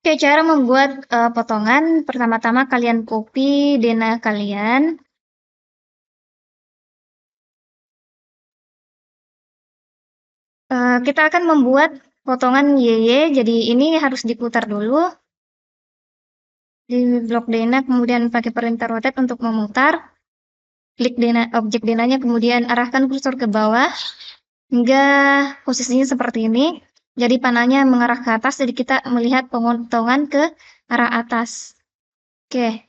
Oke, cara membuat potongan, pertama-tama kalian copy dena kalian. Kita akan membuat potongan YY, jadi ini harus diputar dulu di blok dena, kemudian pakai perintah rotate untuk memutar. Klik dena, objek denanya, kemudian arahkan kursor ke bawah hingga posisinya seperti ini. Jadi panahnya mengarah ke atas, jadi kita melihat pemotongan ke arah atas. Oke,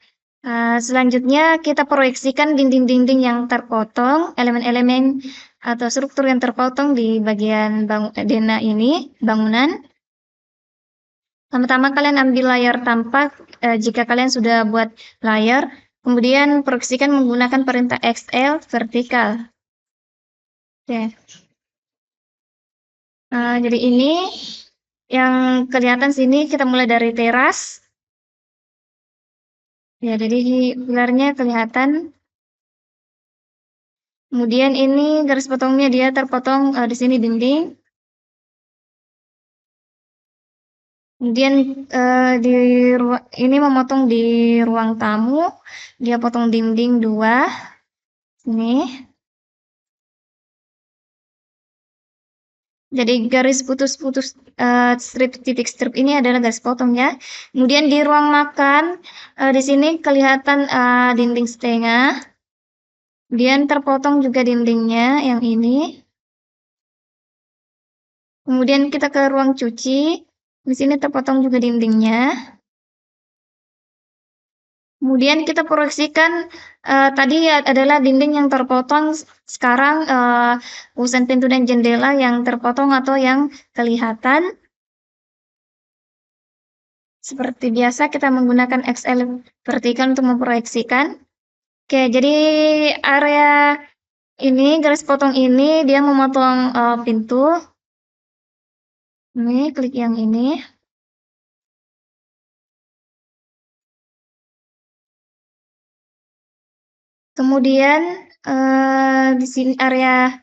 selanjutnya kita proyeksikan dinding-dinding yang terpotong, elemen-elemen atau struktur yang terpotong di bagian dena ini, bangunan. Pertama kalian ambil layar tampak, jika kalian sudah buat layar, kemudian proyeksikan menggunakan perintah XL vertikal. Oke. Jadi ini yang kelihatan sini kita mulai dari teras. Ya, jadi pilarnya kelihatan. Kemudian ini garis potongnya dia terpotong di sini dinding. Kemudian di ini memotong di ruang tamu, dia potong dinding 2. Ini. Jadi garis putus-putus strip titik strip ini adalah garis potongnya. Kemudian di ruang makan di sini kelihatan dinding setengah. Kemudian terpotong juga dindingnya yang ini. Kemudian kita ke ruang cuci. Di sini terpotong juga dindingnya. Kemudian kita proyeksikan tadi adalah dinding yang terpotong. Sekarang urusan pintu dan jendela yang terpotong atau yang kelihatan. Seperti biasa kita menggunakan XL vertikal untuk memproyeksikan. Oke, jadi area ini, garis potong ini dia memotong pintu. Ini, klik yang ini. Kemudian di sini area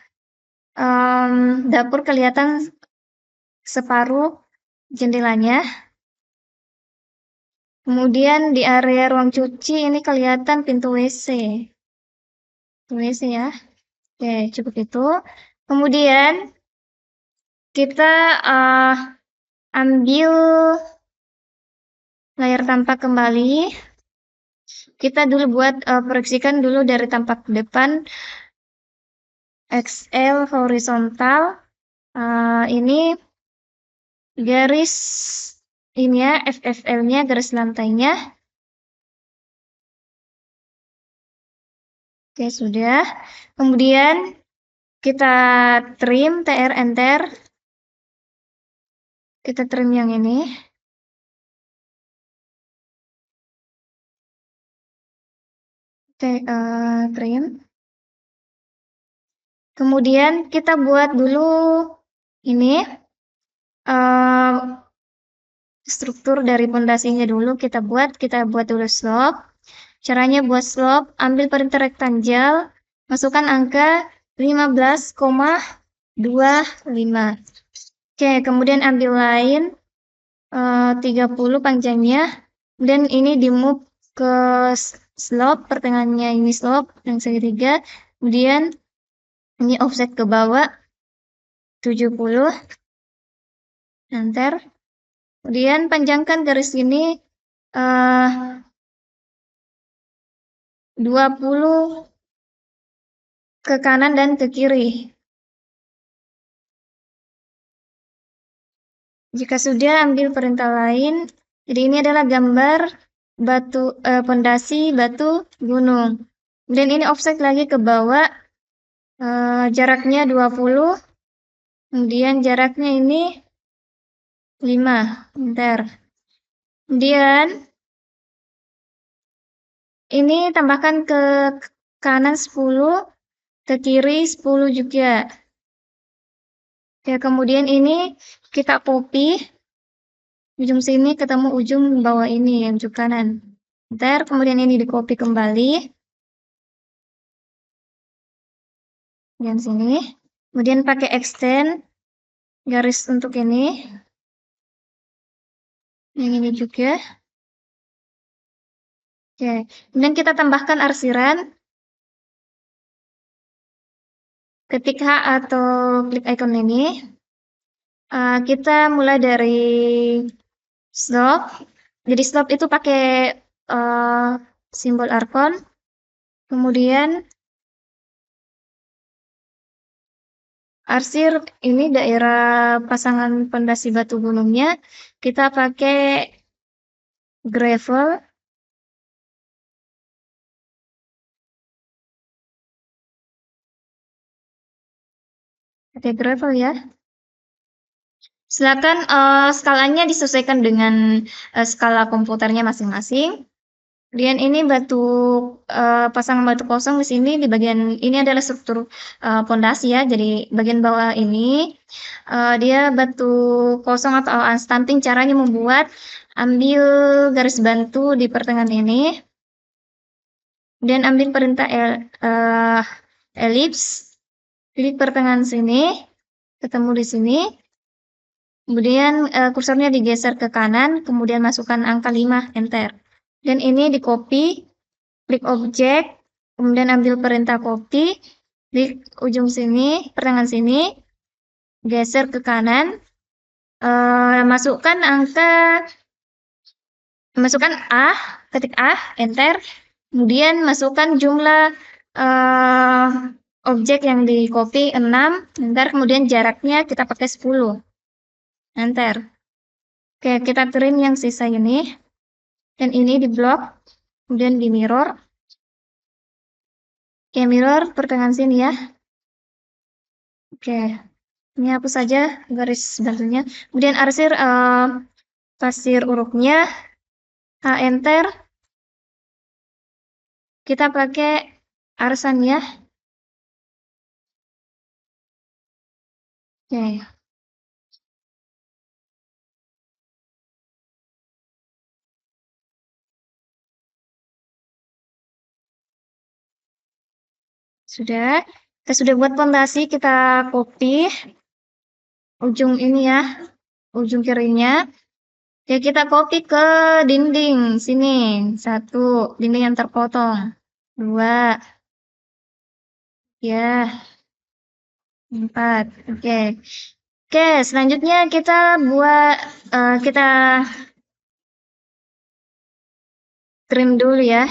dapur kelihatan separuh jendelanya. Kemudian di area ruang cuci ini kelihatan pintu WC. Pintu WC ya. Oke, cukup itu. Kemudian kita ambil layar tampak kembali. Kita dulu buat proyeksikan dulu dari tampak depan XL horizontal. Ini garis ini ya, FFL-nya, garis lantainya. Oke, sudah. Kemudian kita trim, TR Enter. Kita trim yang ini. Trim. Kemudian kita buat dulu ini struktur dari pondasinya dulu kita buat dulu slope. Caranya buat slope, ambil perintah rektangle, masukkan angka 15,25. Oke, kemudian ambil line 30 panjangnya, dan ini di move ke slope, pertengahannya ini slope yang segitiga, kemudian ini offset ke bawah 70. Enter. Kemudian panjangkan garis ini 20 ke kanan dan ke kiri. Jika sudah, ambil perintah lain. Jadi ini adalah gambar batu pondasi batu gunung. Kemudian ini offset lagi ke bawah, jaraknya 20. Kemudian jaraknya ini 5. Bentar. Kemudian ini tambahkan ke kanan 10, ke kiri 10 juga. Ya, kemudian ini kita copy ujung sini ketemu ujung bawah ini yang ujung kanan. Ntar kemudian ini di copy kembali. Dan sini. Kemudian pakai extend garis untuk ini. Yang ini juga. Oke. Kemudian kita tambahkan arsiran. Ketik H atau klik icon ini. Kita mulai dari stop. Jadi stop itu pakai simbol arkon. Kemudian arsir ini daerah pasangan pondasi batu gunungnya. Kita pakai gravel. Pakai gravel ya. Silakan skalanya disesuaikan dengan skala komputernya masing-masing. Kemudian ini batu pasangan batu kosong di sini di bagian ini adalah struktur pondasi ya. Jadi bagian bawah ini dia batu kosong atau unstunting. Caranya membuat ambil garis bantu di pertengahan ini. Kemudian ambil perintah elips, klik pertengahan sini, ketemu di sini. Kemudian kursornya digeser ke kanan, kemudian masukkan angka 5, enter. Dan ini di copy, klik objek, kemudian ambil perintah copy, klik ujung sini, pertengahan sini, geser ke kanan, masukkan A, ketik A, enter. Kemudian masukkan jumlah objek yang di copy 6, enter. Kemudian jaraknya kita pakai 10, enter. Oke, kita trim yang sisa ini. Dan ini di blok, kemudian di mirror. Oke, mirror pertengahan sini ya. Oke, ini hapus saja garis bantunya. Kemudian arsir pasir urupnya, enter. Kita pakai arsan ya. Oke. Sudah. Kita sudah buat pondasi, kita copy ujung ini ya, ujung kirinya. Oke, kita copy ke dinding sini. 1, dinding yang terpotong. 2, ya, 4. Oke. Oke, selanjutnya kita buat kita trim dulu ya.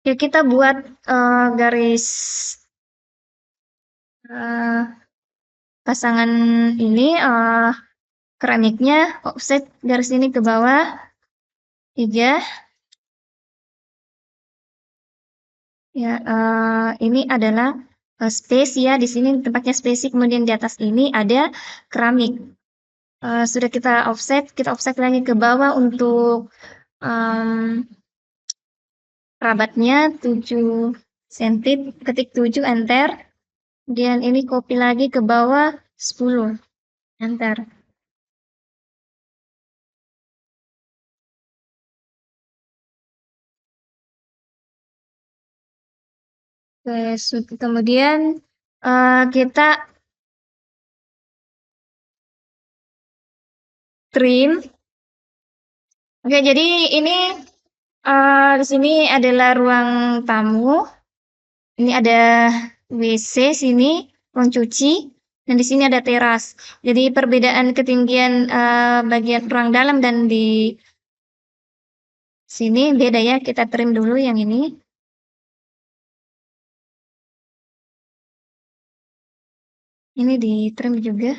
Oke, kita buat garis pasangan ini keramiknya offset garis ini ke bawah 3. Ya, ini adalah space ya. Di sini tempatnya space, kemudian di atas ini ada keramik. Sudah kita offset lagi ke bawah untuk rabatnya 7 cm, ketik 7, enter. Kemudian ini copy lagi ke bawah 10, enter. Oke, kemudian kita trim. Oke, jadi ini di sini adalah ruang tamu. Ini ada WC sini, ruang cuci, dan di sini ada teras. Jadi perbedaan ketinggian bagian ruang dalam dan di sini beda ya. Kita trim dulu yang ini. Ini di trim juga.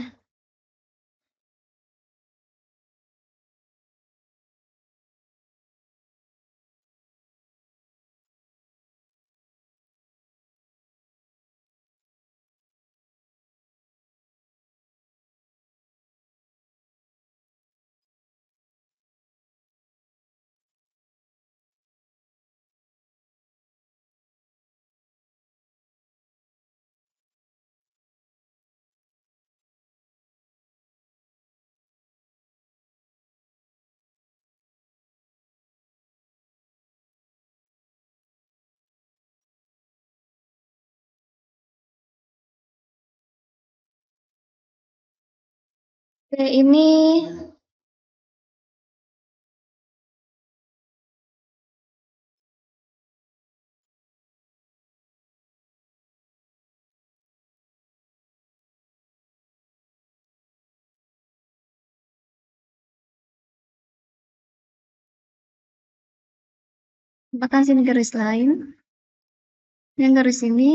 Oke, ini bahkan sini garis lain. Yang garis ini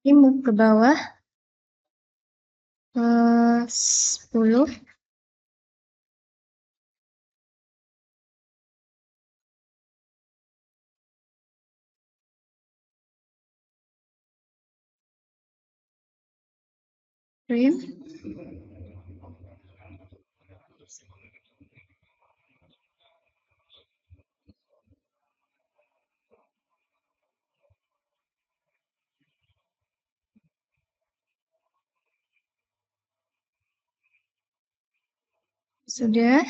mau ke bawah 10. Print. Sudah.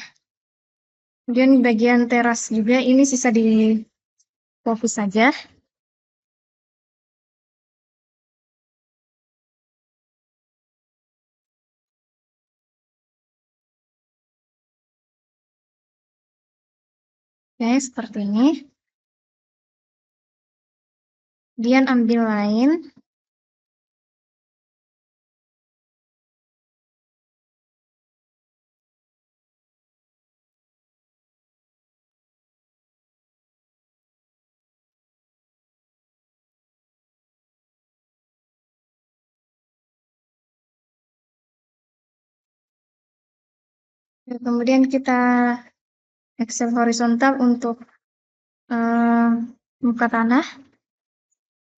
Kemudian bagian teras juga ini sisa di fokus saja. Oke, seperti ini. Kemudian ambil line. Kemudian kita Excel horizontal untuk muka tanah.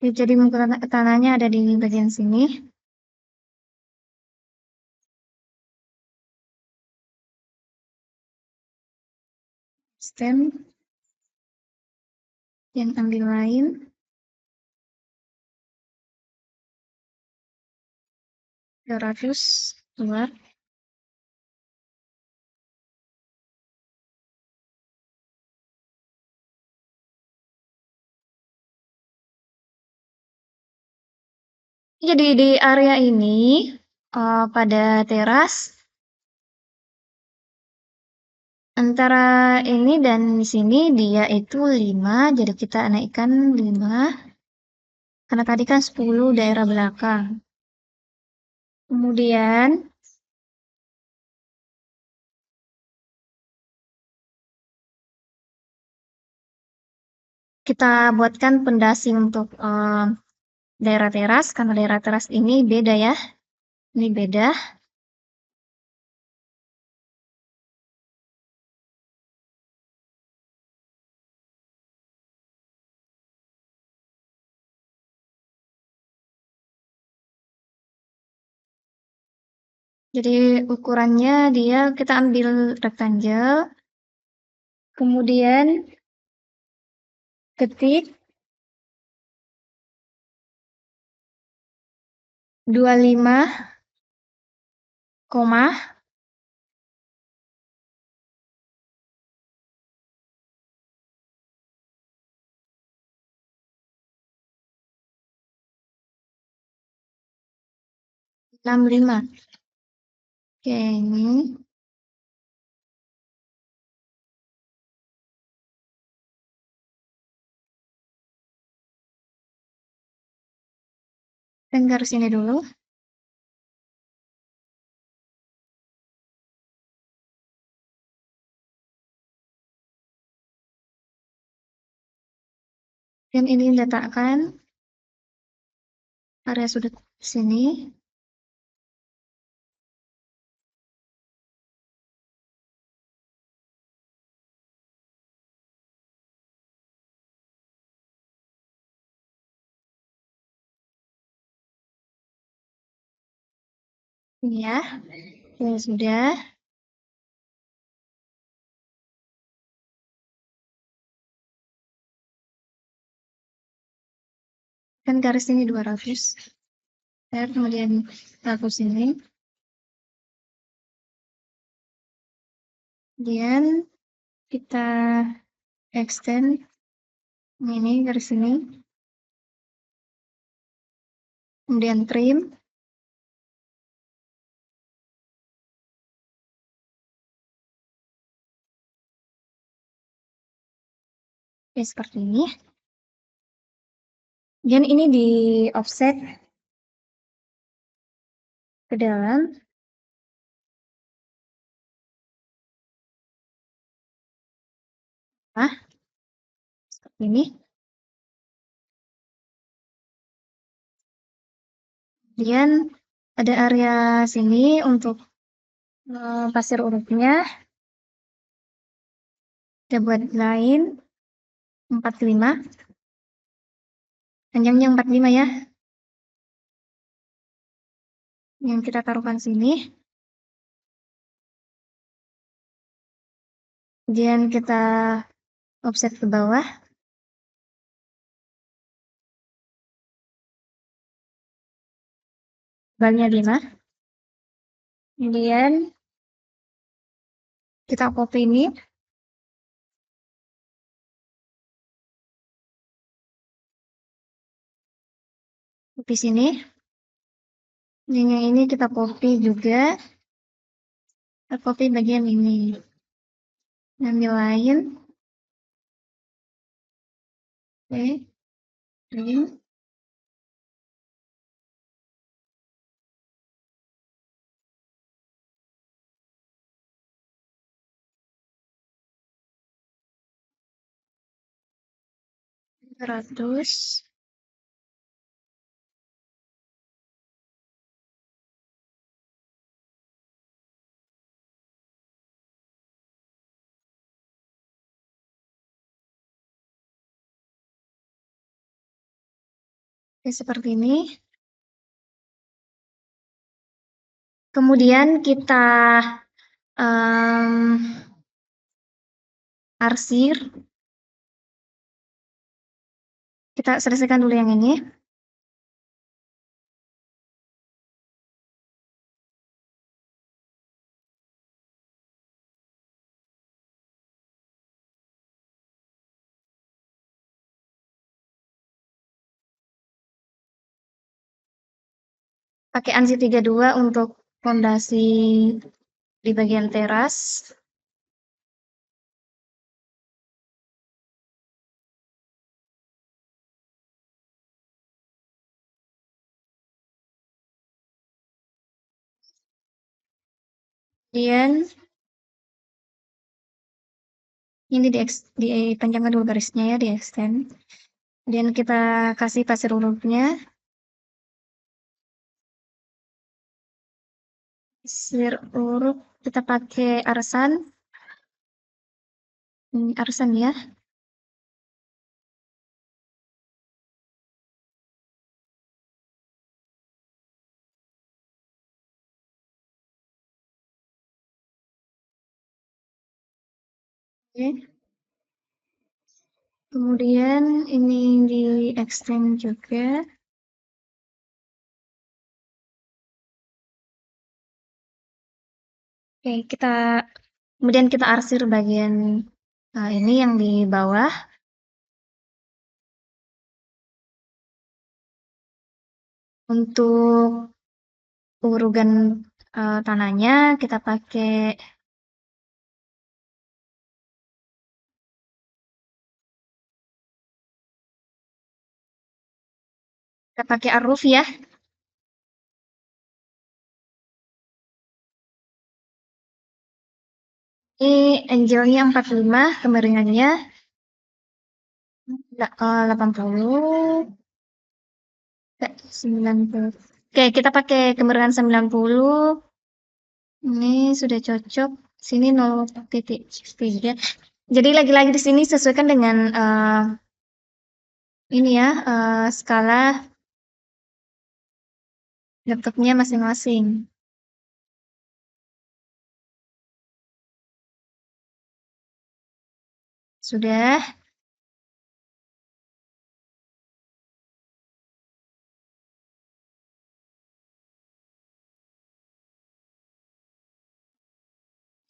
Jadi muka tanahnya ada di bagian sini. Stem. Yang ambil lain. 200 keluar. Jadi di area ini pada teras antara ini dan di sini dia itu 5, jadi kita naikkan 5. Karena tadi kan 10 daerah belakang. Kemudian kita buatkan pendasi untuk daerah teras, karena daerah teras ini beda ya. Ini beda. Jadi ukurannya dia kita ambil rectangle, kemudian ketik 25, koma 65. Oke, ini dan garis ini dulu. Dan ini letakkan area sudut sini. Ini ya. Oke, sudah. Kan garis ini 200. kemudian hapus ini. Kemudian kita extend ini garis ini. Kemudian trim. Oke, seperti ini. Kemudian ini di offset ke dalam. Nah, seperti ini. Kemudian ada area sini untuk pasir urutnya. Kita buat line 45. Panjangnya 45 ya. Yang kita taruhkan sini. Kemudian kita offset ke bawah. Tebalnya 5. Kemudian kita copy ini. Copy sini. Dan yang ini kita copy juga. Kita copy bagian ini. Ambil lain. Oke. Ini. Ratus. Oke, seperti ini. Kemudian kita arsir. Kita selesaikan dulu yang ini. Pakai ANSI 32 untuk fondasi di bagian teras. Kemudian ini dipanjangkan dulu garisnya ya, di extend. Kemudian kita kasih pasir urutnya. Pasir urut kita pakai arsan. Arsan ya. Oke. Kemudian ini di extend juga. Oke, kemudian kita arsir bagian ini yang di bawah. Untuk urugan tanahnya kita pakai aruf ya. Ini angelnya 45, kemiringannya 80, 90. Oke, kita pakai kemiringan 90. Ini sudah cocok. Sini 0,3. Jadi lagi-lagi di sini sesuaikan dengan ini ya, skala laptopnya masing-masing. Sudah.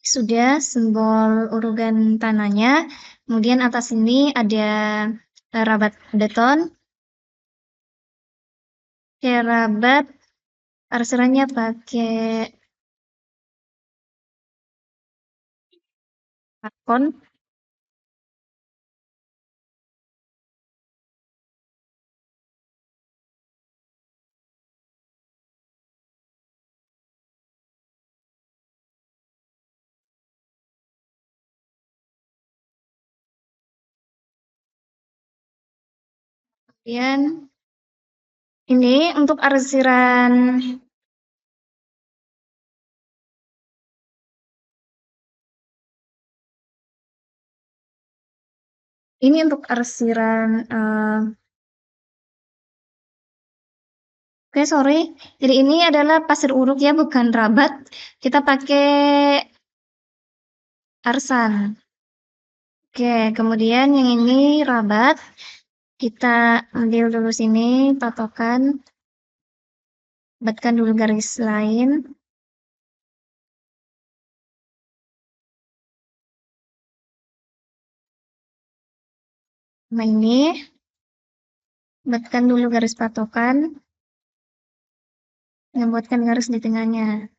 Sudah simbol urugan tanahnya. Kemudian atas ini ada rabat beton. Oke, rabat arserannya pakai karbon. Kemudian ini untuk arsiran ini untuk arsiran oke, sorry. Jadi ini adalah pasir uruk ya, bukan rabat. Kita pakai arsan. Oke, kemudian yang ini rabat. Kita ambil dulu sini patokan, buatkan dulu garis lain. Nah ini, buatkan dulu garis patokan, dan buatkan garis di tengahnya.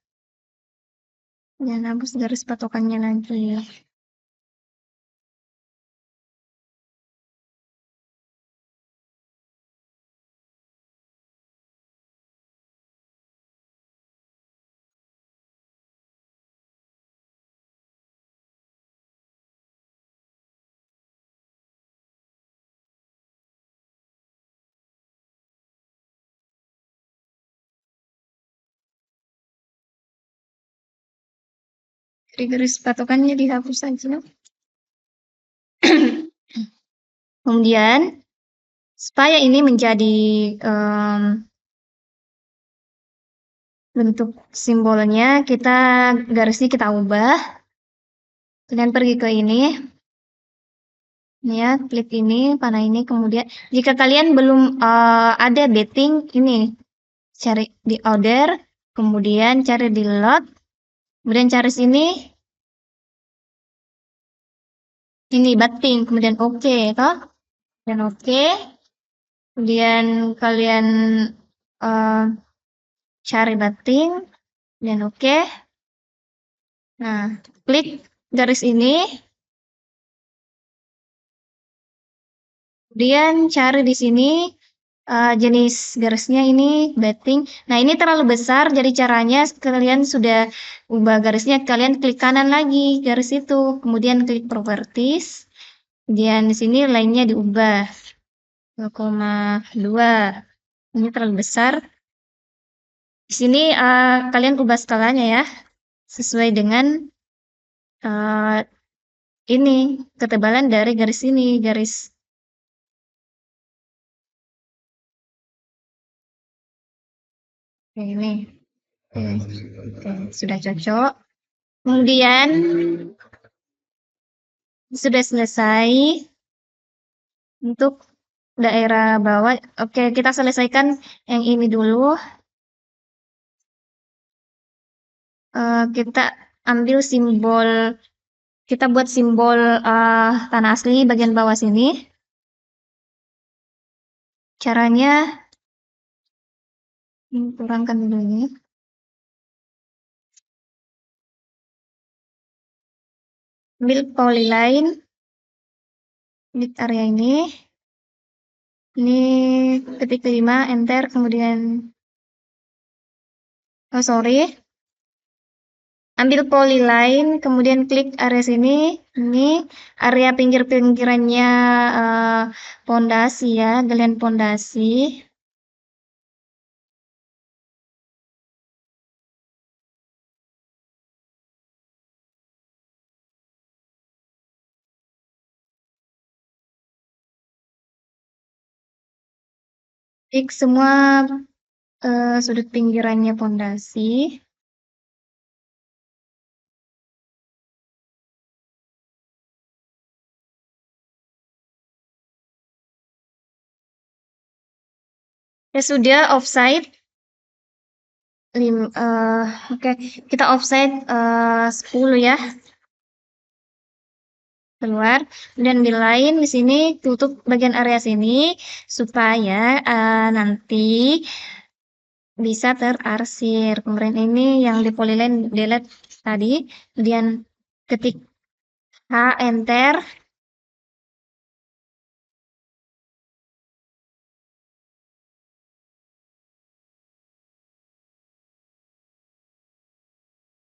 Dan hapus garis patokannya lagi. Jadi garis patokannya dihapus saja. Kemudian, supaya ini menjadi bentuk simbolnya, garisnya kita ubah. Kalian pergi ke ini, ya, klik ini, panah ini, kemudian jika kalian belum ada betting, ini cari di order, kemudian cari di lot, kemudian cari sini, ini betting, kemudian oke, toh, dan oke, kemudian kalian uh, cari betting, dan oke. Nah, klik garis ini, kemudian cari di sini jenis garisnya ini betting. Nah, ini terlalu besar, jadi caranya kalian sudah ubah garisnya, kalian klik kanan lagi garis itu, kemudian klik properties, kemudian di sini lainnya diubah 2,2. Ini terlalu besar. Di sini kalian ubah skalanya ya, sesuai dengan uh, ini ketebalan dari garis ini, garis ini. Oke, sudah cocok. Kemudian sudah selesai untuk daerah bawah. Oke, kita selesaikan yang ini dulu. Kita ambil simbol, kita buat simbol tanah asli bagian bawah sini. Caranya, kurangkan dulu ini. Ambil polyline, klik area ini. Ini ketik 5, enter, kemudian, oh sorry, ambil polyline, kemudian klik area sini, ini area pinggir-pinggirannya pondasi ya, galian pondasi. Klik semua sudut pinggirannya pondasi. Ya sudah, offside. Oke, kita offset 10 ya, keluar. Dan di lain di sini tutup bagian area sini supaya nanti bisa terarsir. Kemudian ini yang di polyline delete tadi, kemudian ketik H, enter.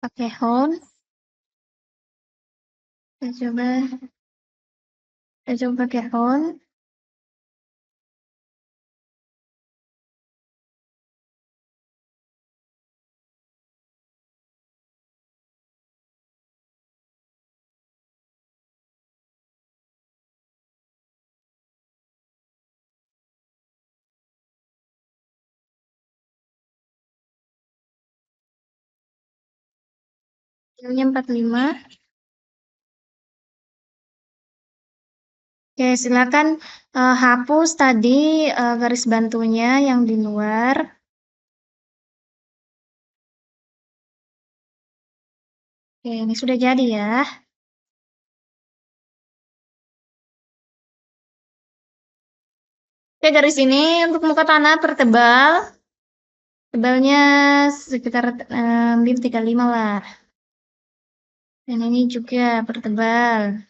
Pakai home. Kita coba pakai home. Filenya 45. Oke, silakan hapus tadi garis bantunya yang di luar. Oke, ini sudah jadi ya. Oke, garis ini untuk muka tanah tertebal. Tebalnya sekitar bib 35 lah. Dan ini juga pertebal.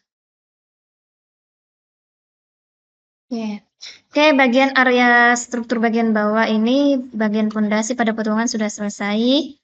Oke. Oke, bagian area struktur bagian bawah ini, bagian fondasi pada potongan sudah selesai.